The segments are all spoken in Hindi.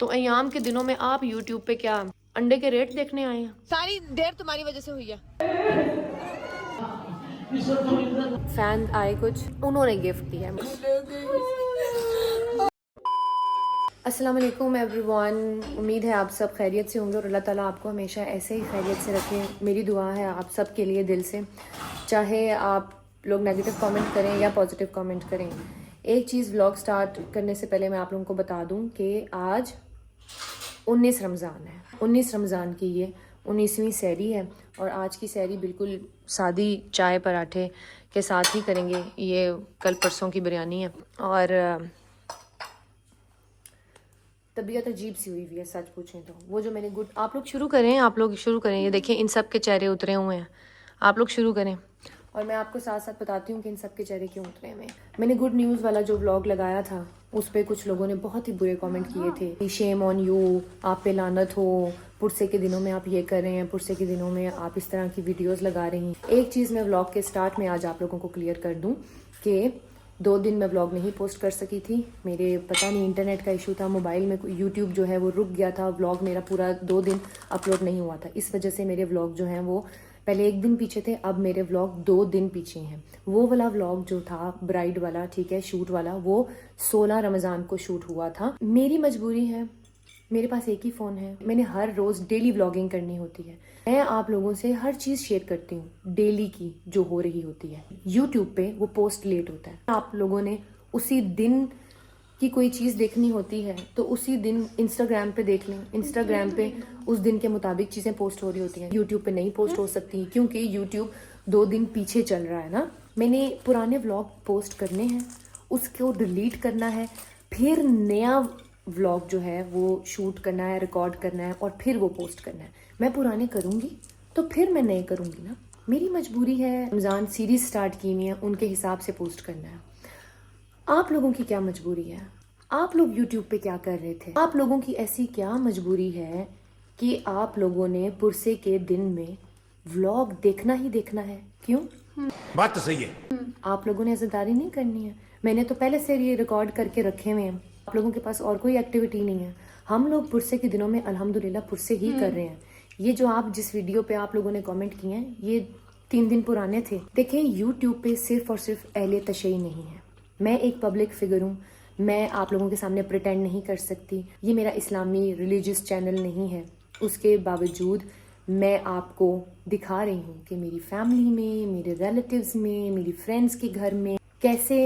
तो अयाम के दिनों में आप यूट्यूब पे क्या अंडे के रेट देखने आए हैं? सारी देर तुम्हारी वजह से हुई है। फैन आए कुछ, उन्होंने गिफ्ट दिया। अस्सलाम वालेकुम एवरीवन, उम्मीद है आप सब खैरियत से होंगे और अल्लाह ताला आपको हमेशा ऐसे ही खैरियत से रखे। मेरी दुआ है आप सब के लिए दिल से, चाहे आप लोग नेगेटिव कमेंट करें या पॉजिटिव कमेंट करें। एक चीज़ व्लॉग स्टार्ट करने से पहले मैं आप लोगों को बता दूं कि आज 19 रमज़ान है। 19 रमज़ान की ये 19वीं सहरी है और आज की सहरी बिल्कुल सादी चाय पराठे के साथ ही करेंगे। ये कल परसों की बिरयानी है और तबीयत अजीब सी हुई हुई है सच पूछें तो। वो जो मैंने गुड, आप लोग शुरू करें, ये देखें इन सब के चेहरे उतरे हुए हैं। आप लोग शुरू करें और मैं आपको साथ साथ बताती हूँ कि इन सब के चेहरे क्यों उतरे हुए हैं। मैंने गुड न्यूज़ वाला जो व्लॉग लगाया था उस पर कुछ लोगों ने बहुत ही बुरे कमेंट किए थे। शेम ऑन यू, आप पे लानत हो, पुरसे के दिनों में आप ये कर रहे हैं, पुरसे के दिनों में आप इस तरह की वीडियोस लगा रही हैं। एक चीज़ मैं व्लॉग के स्टार्ट में आज आप लोगों को क्लियर कर दूँ कि 2 दिन मैं व्लॉग नहीं पोस्ट कर सकी थी। मेरे पता नहीं इंटरनेट का इशू था, मोबाइल में यूट्यूब जो है वो रुक गया था। व्लॉग मेरा पूरा 2 दिन अपलोड नहीं हुआ था। इस वजह से मेरे व्लॉग जो हैं वो पहले 1 दिन पीछे थे, अब मेरे व्लॉग 2 दिन पीछे हैं। वो वाला व्लॉग जो था ब्राइड वाला, ठीक है, शूट वाला, वो 16 रमज़ान को शूट हुआ था। मेरी मजबूरी है, मेरे पास एक ही फ़ोन है, मैंने हर रोज़ डेली व्लॉगिंग करनी होती है। मैं आप लोगों से हर चीज़ शेयर करती हूँ डेली की जो हो रही होती है। यूट्यूब पे वो पोस्ट लेट होता है। आप लोगों ने उसी दिन की कोई चीज़ देखनी होती है तो उसी दिन इंस्टाग्राम पे देख लें। इंस्टाग्राम पे उस दिन के मुताबिक चीज़ें पोस्ट हो रही होती हैं। यूट्यूब पे नहीं पोस्ट हो सकती क्योंकि यूट्यूब 2 दिन पीछे चल रहा है ना। मैंने पुराने व्लॉग पोस्ट करने हैं, उसको डिलीट करना है, फिर नया व्लॉग जो है वो शूट करना है, रिकॉर्ड करना है और फिर वो पोस्ट करना है। मैं पुराने करूँगी तो फिर मैं नए करूँगी ना, मेरी मजबूरी है। रमज़ान सीरीज स्टार्ट की हुई है, उनके हिसाब से पोस्ट करना है। आप लोगों की क्या मजबूरी है? आप लोग यूट्यूब पे क्या कर रहे थे? आप लोगों की ऐसी क्या मजबूरी है कि आप लोगों ने पुरसे के दिन में व्लॉग देखना ही देखना है? क्यों? बात तो सही है। आप लोगों ने इज़्ज़तदारी नहीं करनी है। मैंने तो पहले से ये रिकॉर्ड करके रखे हुए हैं। आप लोगों के पास और कोई एक्टिविटी नहीं है। हम लोग पुरसे के दिनों में अल्हम्दुलिल्लाह पुरसे ही कर रहे हैं। ये जो आप जिस वीडियो पे आप लोगों ने कमेंट किए हैं ये 3 दिन पुराने थे। देखें, यूट्यूब पे सिर्फ और सिर्फ अहले तशय्युई नहीं है। मैं एक पब्लिक फिगर हूँ, मैं आप लोगों के सामने प्रिटेंड नहीं कर सकती। ये मेरा इस्लामी रिलीजियस चैनल नहीं है। उसके बावजूद मैं आपको दिखा रही हूँ कि मेरी फैमिली में, मेरे रिलेटिव्स में, मेरी फ्रेंड्स के घर में कैसे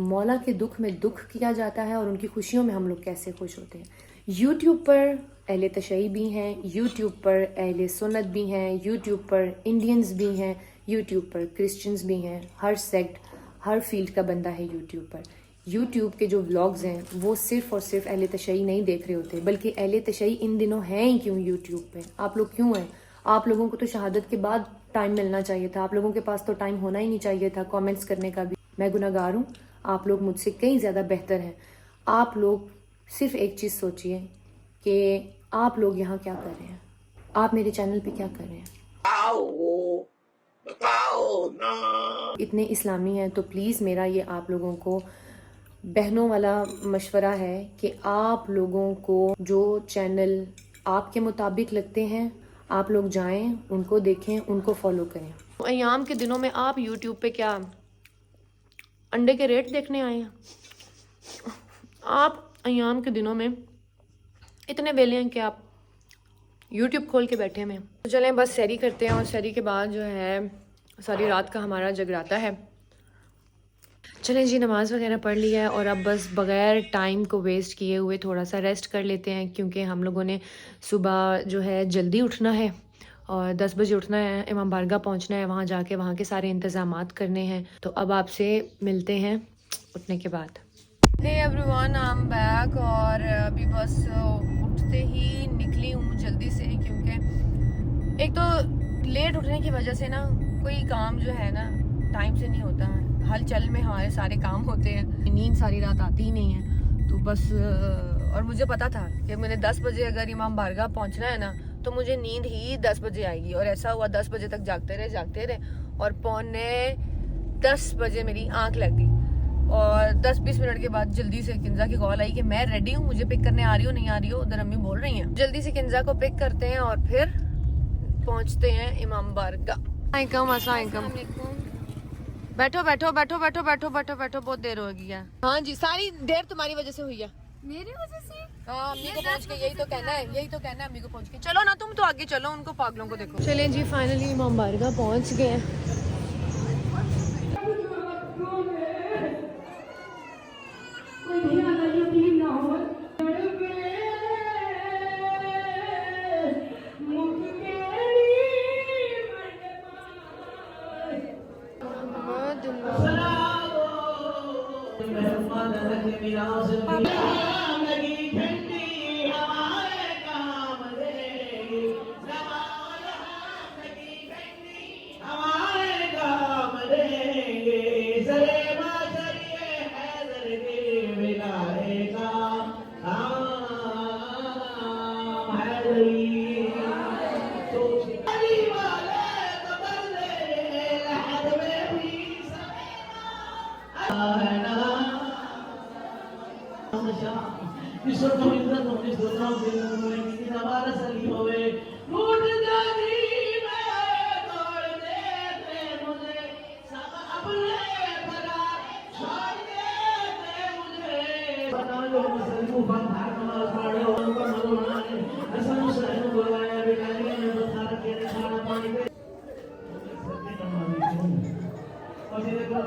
मौला के दुख में दुख किया जाता है और उनकी खुशियों में हम लोग कैसे खुश होते हैं। यूट्यूब पर अहले तशय्युई भी हैं, यूट्यूब पर अहले सुन्नत भी हैं, यूट्यूब पर इंडियंस भी हैं, यूट्यूब पर क्रिश्चियंस भी हैं। हर सेक्ट, हर फील्ड का बंदा है यूट्यूब पर। यूट्यूब के जो व्लॉग्स हैं वो सिर्फ और सिर्फ अहले तशय्युई नहीं देख रहे होते, बल्कि अहले तशय्युई इन दिनों हैं ही क्यों यूट्यूब पे? आप लोग क्यों हैं? आप लोगों को तो शहादत के बाद टाइम मिलना चाहिए था। आप लोगों के पास तो टाइम होना ही नहीं चाहिए था कमेंट्स करने का भी। मैं गुनहगार हूँ, आप लोग मुझसे कहीं ज़्यादा बेहतर हैं। आप लोग सिर्फ एक चीज़ सोचिए कि आप लोग यहाँ क्या कर रहे हैं, आप मेरे चैनल पे क्या कर रहे हैं। इतने इस्लामी हैं तो प्लीज़ मेरा ये आप लोगों को बहनों वाला मशवरा है कि आप लोगों को जो चैनल आपके मुताबिक लगते हैं आप लोग जाएं, उनको देखें, उनको फॉलो करें। अयाम के दिनों में आप यूट्यूब पे क्या अंडे के रेट देखने आए हैं? आप अयाम के दिनों में इतने वेले हैं कि आप यूट्यूब खोल के बैठे हैं। तो चलें बस सहरी करते हैं और सहरी के बाद जो है सारी रात का हमारा जगराता है। चलें जी, नमाज़ वगैरह पढ़ लिया है और अब बस बग़ैर टाइम को वेस्ट किए हुए थोड़ा सा रेस्ट कर लेते हैं क्योंकि हम लोगों ने सुबह जो है जल्दी उठना है और 10 बजे उठना है, इमाम बारगाह पहुंचना है, वहां जाके वहां के सारे इंतज़ामात करने हैं। तो अब आपसे मिलते हैं उठने के बाद। Hey everyone, I am back और अभी बस उठते ही निकली हूँ जल्दी से क्योंकि एक तो लेट उठने की वजह से ना कोई काम जो है ना टाइम से नहीं होता है। हलचल में हमारे सारे काम होते हैं, नींद सारी रात आती ही नहीं है। तो बस और मुझे पता था कि मैंने 10 बजे अगर इमाम बारगाह पहुंचना है ना तो मुझे नींद ही 10 बजे आएगी और ऐसा हुआ 10 बजे तक जागते रहे और 9:45 बजे मेरी आंख लग गई। और 10-20 मिनट के बाद जल्दी से किंजा की कॉल आई कि मैं रेडी हूँ, मुझे पिक करने आ रही हो नहीं आ रही हो, उधर अम्मी बोल रही हैं। जल्दी से किंजा को पिक करते हैं और फिर पहुंचते हैं इमाम बारगाह। अस्सलाम बैठो बैठो बैठो बैठो बैठो बैठो बैठो, बहुत देर हो गई है। हाँ जी, सारी देर तुम्हारी वजह से हुई है। मेरी वजह से? हाँ, अम्मी को पहुंच के यही तो कहना है, यही तो कहना है अम्मी को पहुंच के। चलो ना तुम तो आगे चलो, उनको पागलों को देखो। चलें जी, फाइनली इमाम बारगाह पहुंच गए हैं।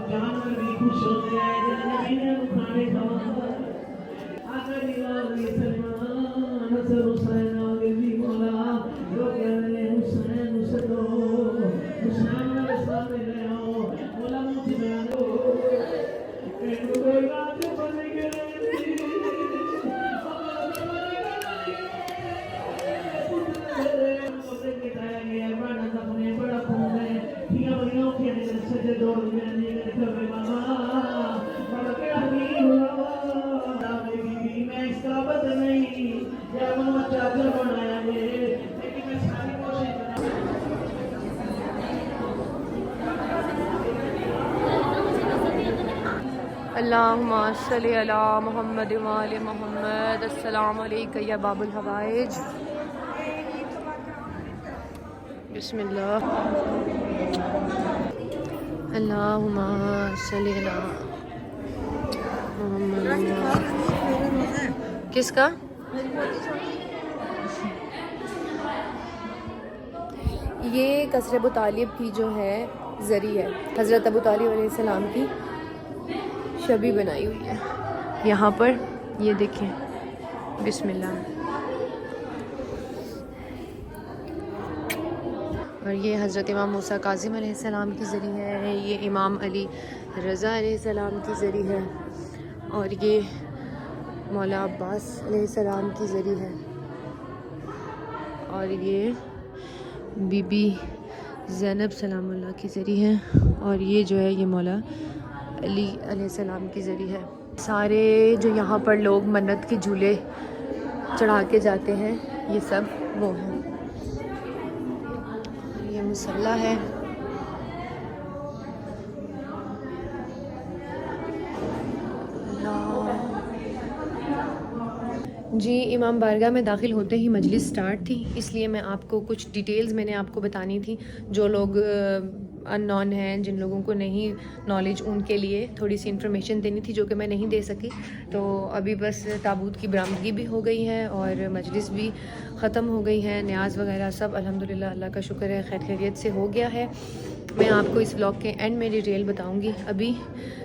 जानवर भी खुश होते हैं खाने अल्लाहुम्मा सल्ली अला मुहम्मद व आले मुहम्मद। अस्सलामु अलैका या बाबुल हवाइज। बिस्मिल्लाह। अल्लाहुम्मा सल्ली अला मुहम्मद। किसका? ये कसर अबू तालिब की जो है ज़री है, हज़रत अबू तालिब अलैहिस्सलाम की छवि बनाई हुई है यहाँ पर, ये देखें। बिस्मिल्लाह। और ये हज़रत इमाम मूसा काज़िम अलैहिस्सलाम की ज़री है, ये इमाम अली रज़ा अलैहिस्सलाम की ज़री है, और ये मौला अब्बास अलैहिस्सलाम की ज़री है, और ये बीबी ज़ैनब सलामुल्लाह की ज़री है, और ये जो है ये मौला अली अलैहिस्सलाम की ज़री है। सारे जो यहाँ पर लोग मन्नत के झूले चढ़ा के जाते हैं, ये सब वो हैं। ये मुसल्ला है। जी, इमाम बारगाह में दाखिल होते ही मजलिस स्टार्ट थी, इसलिए मैं आपको कुछ डिटेल्स मैंने आपको बतानी थी। जो लोग अननोन हैं, जिन लोगों को नहीं नॉलेज, उनके लिए थोड़ी सी इन्फॉर्मेशन देनी थी जो कि मैं नहीं दे सकी। तो अभी बस ताबूत की बरामदगी भी हो गई है और मजलिस भी ख़त्म हो गई है, न्याज वगैरह सब अल्हम्दुलिल्लाह अल्लाह का शुक्र है खैर खैरियत से हो गया है। मैं आपको इस व्लॉग के एंड में डिटेल बताऊंगी। अभी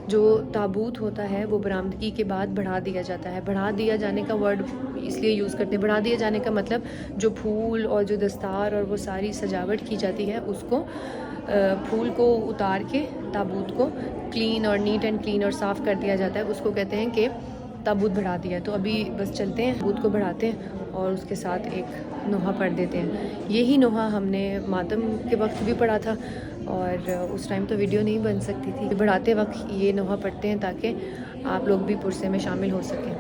जो ताबूत होता है वो बरामदगी के बाद बढ़ा दिया जाता है। बढ़ा दिया जाने का वर्ड इसलिए यूज़ करते हैं, बढ़ा दिया जाने का मतलब जो फूल और जो दस्तार और वो सारी सजावट की जाती है, उसको फूल को उतार के ताबूत को क्लीन और नीट एंड क्लीन और साफ़ कर दिया जाता है। उसको कहते हैं कि ताबूत बढ़ा दिया। तो अभी बस चलते हैं, ताबूत को बढ़ाते हैं और उसके साथ एक नोहा पढ़ देते हैं। यही नोहा हमने मातम के वक्त भी पढ़ा था और उस टाइम तो वीडियो नहीं बन सकती थी। बढ़ाते वक्त ये नोहा पढ़ते हैं ताकि आप लोग भी पुरसे में शामिल हो सकें।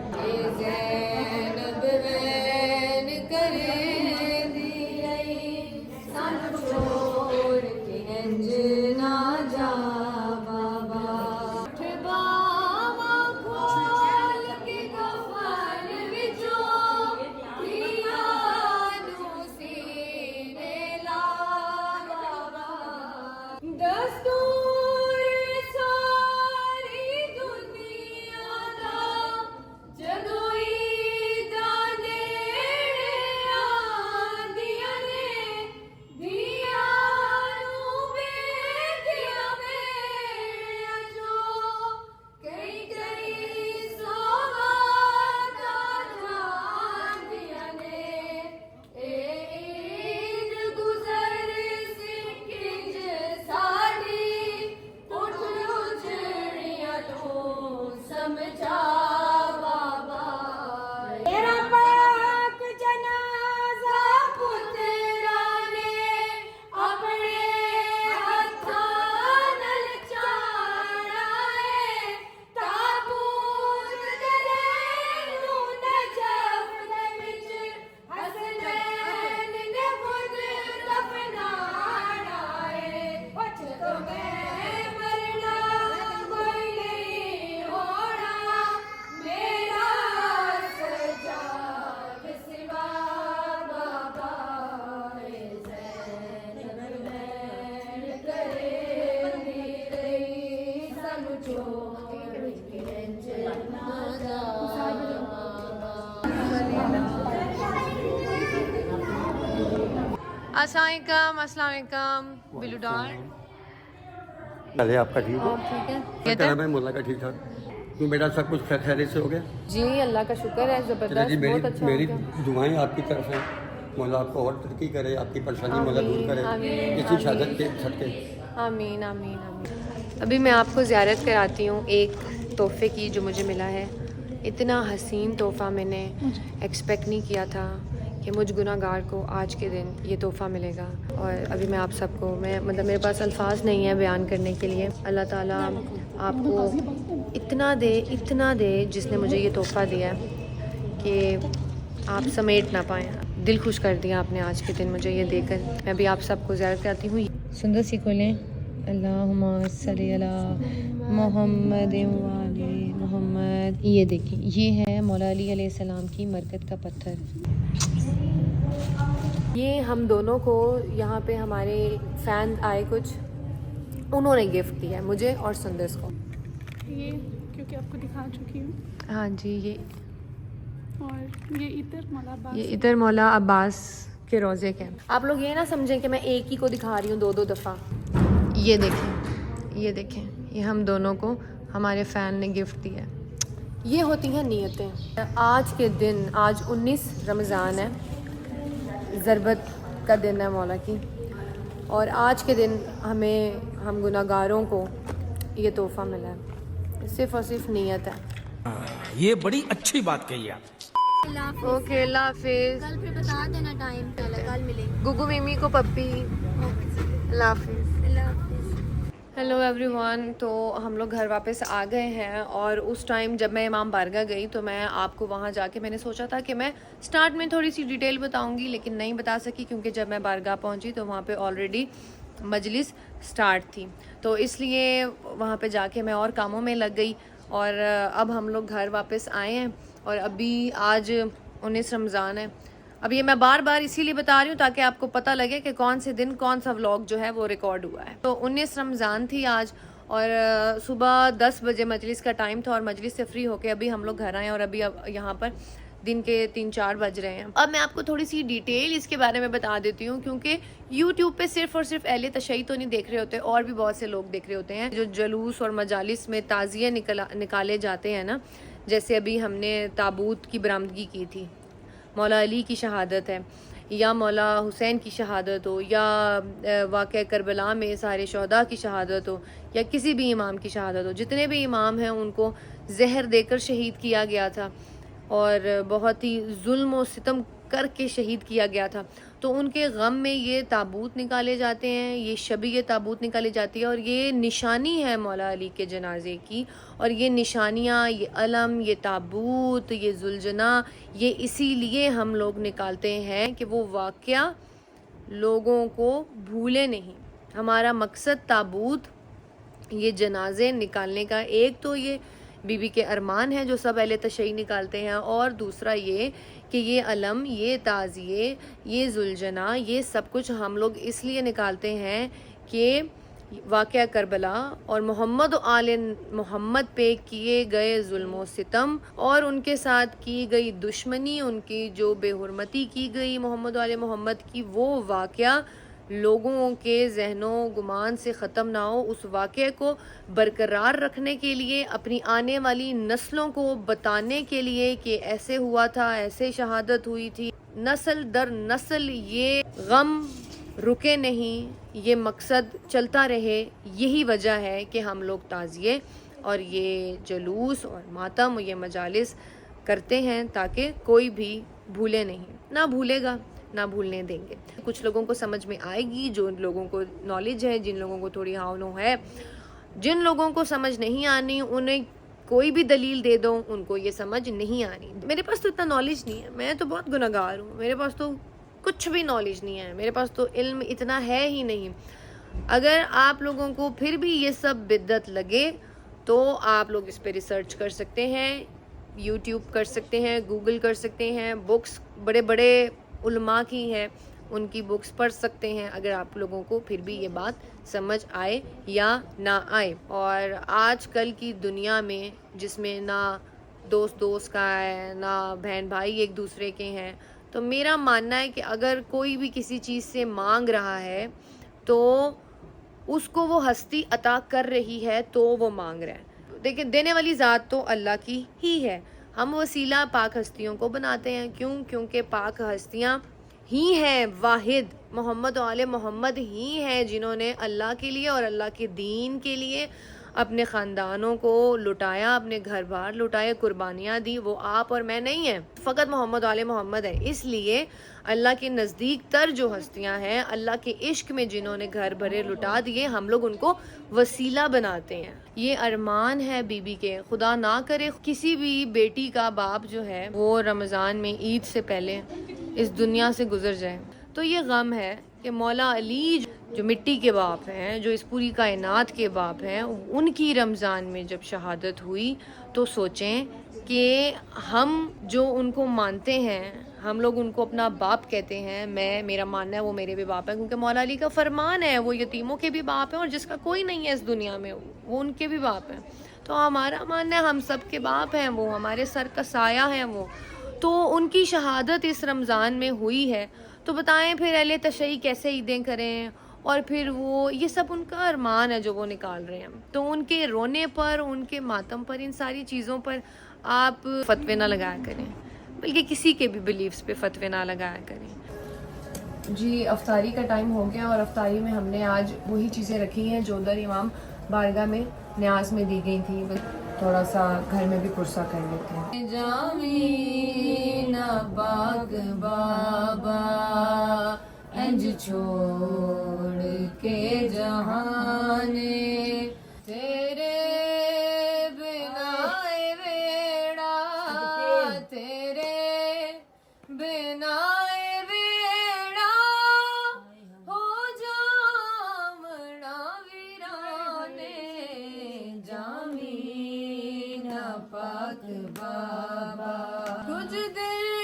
अस्सलाम वालेकुम बिल्लू डॉल। चले आपका ठीक हो? ठीक है क्या नाम है मुल्ला का? ठीक ठाक। क्यों बेटा सब कुछ खैरियत से हो गया? जी, अल्लाह का शुक्र है, चलिए जबरदस्त, जी, बहुत अच्छा हो मेरी गया। दुआएं आपकी तरफ से। मौला आपको और तरक्की करे, आपकी परेशानी मौला दूर करे आमीन, इसी शहादत के सदके। आमीन आमीन आमीन। अभी मैं आपको ज़ियारत कराती हूँ एक तोहफे की जो मुझे मिला है। इतना हसीन तोहफ़ा मैंने एक्सपेक्ट नहीं किया था कि मुझ गुनाहगार को आज के दिन ये तोहफ़ा मिलेगा। और अभी मैं आप सबको मेरे पास अल्फाज नहीं है बयान करने के लिए। अल्लाह ताला आपको इतना दे जिसने मुझे ये तोहफ़ा दिया है कि आप समेट ना पाएँ। दिल खुश कर दिया आपने आज के दिन मुझे ये देकर। मैं भी आप सबको ज़ियारत करती हूँ। सुंदर सी खोलें। अल्लाहुम्मा सल्ली अला मोहम्मद व आले मोहम्मद। ये देखिए, ये है मौला अली अलैहिस्सलाम की मरकत का पत्थर। ये हम दोनों को यहाँ पे हमारे फ़ैन आए कुछ, उन्होंने गिफ्ट दिया है मुझे और सुंदर को। ये क्योंकि आपको दिखा चुकी हूँ। हाँ जी, और ये इधर मौला अब्बास के रोज़े के। आप लोग ये ना समझें कि मैं एक ही को दिखा रही हूँ दो दफ़ा। ये देखें, ये हम दोनों को हमारे फ़ैन ने गिफ्ट दिया है। ये होती हैं नीयतें। आज के दिन, आज 19 रमज़ान है, ज़रबत का दिन है मौला की, और आज के दिन हम गुनाहगारों को ये तोहफ़ा मिला है। सिर्फ़ और सिर्फ नीयत है। ये बड़ी अच्छी बात कही आप। ओके, अल्लाह हाफिज़। कल फिर बता देना टाइम कल मिलेंगे। गुगू मिमी को पप्पी। अल्लाह हाफिज़। Hello everyone. तो हम लोग घर वापस आ गए हैं, और उस टाइम जब मैं इमाम बारगाह गई तो मैं आपको वहाँ जाके मैंने सोचा था कि मैं स्टार्ट में थोड़ी सी डिटेल बताऊँगी, लेकिन नहीं बता सकी क्योंकि जब मैं बारगाह पहुँची तो वहाँ पे ऑलरेडी मजलिस स्टार्ट थी। तो इसलिए वहाँ पे जाके मैं और कामों में लग गई, और अब हम लोग घर वापस आए हैं। और अभी आज 19 रमज़ान है। अब ये मैं बार बार इसीलिए बता रही हूँ ताकि आपको पता लगे कि कौन से दिन कौन सा व्लॉग जो है वो रिकॉर्ड हुआ है। तो 19 रमज़ान थी आज, और सुबह 10 बजे मजलिस का टाइम था, और मजलिस से फ्री होके अभी हम लोग घर आए, और अभी अब यहाँ पर दिन के 3-4 बज रहे हैं। अब मैं आपको थोड़ी सी डिटेल इसके बारे में बता देती हूँ, क्योंकि यूट्यूब पे सिर्फ और सिर्फ अहले तशय्युई तो नहीं देख रहे होते, और भी बहुत से लोग देख रहे होते हैं। जो जलूस और मजालिस में ताज़िये निकाले जाते हैं ना, जैसे अभी हमने ताबूत की बरामदगी की थी, मौला अली की शहादत है, या मौला हुसैन की शहादत हो, या वाक़या करबला में सारे शहदा की शहादत हो, या किसी भी इमाम की शहादत हो। जितने भी इमाम हैं उनको जहर देकर शहीद किया गया था, और बहुत ही जुल्म और सितम करके शहीद किया गया था। तो उनके गम में ये ताबूत निकाले जाते हैं, ये शबी ये ताबूत निकाली जाती है, और ये निशानी है मौला अली के जनाजे की। और ये निशानियाँ, ये अलम, ये ताबूत, ये जुलजना, ये इसीलिए हम लोग निकालते हैं कि वो वाक़या लोगों को भूले नहीं। हमारा मकसद ताबूत, ये जनाजे निकालने का, एक तो ये बीबी के अरमान है जो सब अहले तशय्युई निकालते हैं, और दूसरा ये कि ये अलम, ये ताज़िये, ये जुलजना, ये सब कुछ हम लोग इसलिए निकालते हैं कि वाक़या करबला और मोहम्मद और आले मोहम्मद पे किए गए जुल्म सितम और उनके साथ की गई दुश्मनी, उनकी जो बेहुरमती की गई मोहम्मद और आले मोहम्मद की, वो वाक़या लोगों के जहनों गुमान से ख़त्म ना हो। उस वाक़े को बरकरार रखने के लिए, अपनी आने वाली नस्लों को बताने के लिए कि ऐसे हुआ था, ऐसे शहादत हुई थी, नस्ल दर नस्ल ये गम रुके नहीं, ये मकसद चलता रहे। यही वजह है कि हम लोग ताज़िये और ये जलूस और मातम और ये मजालिस करते हैं, ताकि कोई भी भूले नहीं, ना भूलेगा ना भूलने देंगे। कुछ लोगों को समझ में आएगी, जो लोगों को नॉलेज है, जिन लोगों को थोड़ी हावनो है। जिन लोगों को समझ नहीं आनी, उन्हें कोई भी दलील दे दो, उनको ये समझ नहीं आनी। मेरे पास तो इतना नॉलेज नहीं है, मैं तो बहुत गुनहगार हूँ, मेरे पास तो कुछ भी नॉलेज नहीं है, मेरे पास तो इल्म इतना है ही नहीं। अगर आप लोगों को फिर भी ये सब बिद्दत लगे तो आप लोग इस पे रिसर्च कर सकते हैं, यूट्यूब कर सकते हैं, गूगल कर सकते हैं, बुक्स बड़े बड़े उलमा की हैं, उनकी बुक्स पढ़ सकते हैं, अगर आप लोगों को फिर भी ये बात समझ आए या ना आए। और आजकल की दुनिया में जिसमें ना दोस्त का है, ना बहन भाई एक दूसरे के हैं, तो मेरा मानना है कि अगर कोई भी किसी चीज़ से मांग रहा है तो उसको वो हस्ती अता कर रही है तो वो मांग रहा है। देखिए, देने वाली ज़ात तो अल्लाह की ही है, हम वसीला पाक हस्तियों को बनाते हैं। क्यों? क्योंकि पाक हस्तियाँ ही हैं, वाहिद मोहम्मद और आले मोहम्मद ही हैं जिन्होंने अल्लाह के लिए और अल्लाह के दीन के लिए अपने ख़ानदानों को लुटाया, अपने घर बार लुटाए, कुर्बानियाँ दी। वो आप और मैं नहीं है, फ़कत मोहम्मद आले मोहम्मद है। इसलिए अल्लाह के नज़दीक तर जो हस्तियाँ हैं, अल्लाह के इश्क में जिन्होंने घर भरे लुटा दिए, हम लोग उनको वसीला बनाते हैं। ये अरमान है बीबी के, खुदा ना करे किसी भी बेटी का बाप जो है वो रमज़ान में ईद से पहले इस दुनिया से गुजर जाए। तो ये गम है कि मौला अली जो मिट्टी के बाप हैं, जो इस पूरी कायनात के बाप हैं, उनकी रमज़ान में जब शहादत हुई तो सोचें कि हम जो उनको मानते हैं, हम लोग उनको अपना बाप कहते हैं। मेरा मानना है वो मेरे भी बाप हैं, क्योंकि मौला अली का फरमान है वो यतीमों के भी बाप हैं और जिसका कोई नहीं है इस दुनिया में वो उनके भी बाप हैं। तो हमारा मानना है हम सब के बाप हैं, वो हमारे सर का साया है वो। तो उनकी शहादत इस रमज़ान में हुई है, तो बताएं फिर अहले तशय्युई कैसे ईदें करें? और फिर वो ये सब उनका अरमान है जो वो निकाल रहे हैं। तो उनके रोने पर, उनके मातम पर, इन सारी चीज़ों पर आप फतवे ना लगाया करें, बल्कि किसी के भी बिलीव्स पे फतवे ना लगाया करें। जी, अफ्तारी का टाइम हो गया और अफ्तारी में हमने आज वही चीज़ें रखी हैं जो उधर इमाम बारगाह में न्याज में दी गई थी। बस थोड़ा सा घर में भी कुर्सा कर लेते हैं। जामीना बाग बाबा अंज छोड़ के जहाने तेरे बिना वेड़ा, तेरे बिना वेड़ा हो जामना वीराने। जामीना पाक बाबा कुछ देर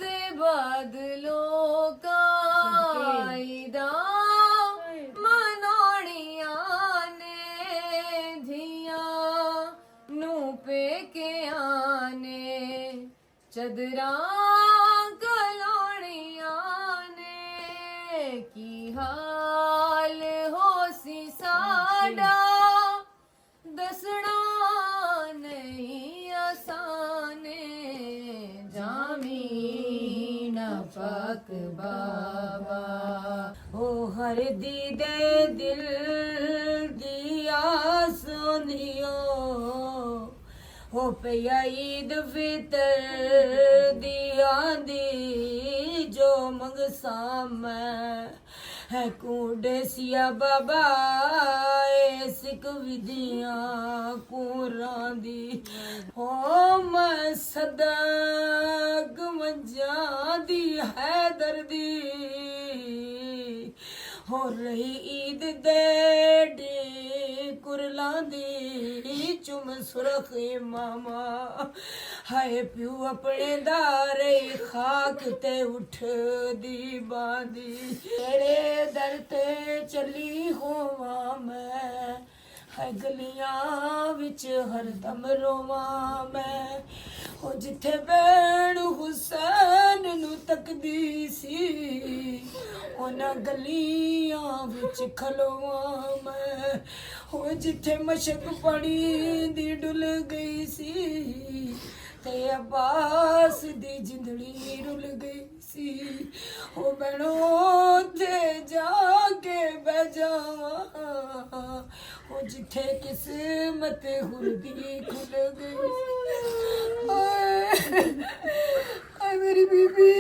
दे बादलों का ईदा मनोड़िया ने धिया नू पे के आने चदरा कलोड़िया ने की हाल हो सी साडा दसना नहीं आसाने। जामीना पाक बाबा ओ हर दीदे दिल दिया सोनियो हो पिया ईद फितर दिया दी जो मंगसा मैं है कूडे सिया बाबा सिक विधिया कुरां दी हो मैं सदक मजा दी है दर्दी हो रही ईद दे कुरला दी चुम सुरख मामा हाय प्यू अपने दारे खाक ते उठ दी बांदी तेरे दर ते चली होवा मैं है गलियां विच हरदम रोवा मैं हो जिथे बैण हुसैन नु तकदी सी उन्हां गलियां विच खलोवा मैं हो जिथे मशक पड़ी दी डुल गई सी ते अब्बास दी जिंदड़ी रुल गई सी हो बैणो थे जाके बह जावा हो जिथे किस्मत हुरदी खुल गई। हाय मेरी बीबी।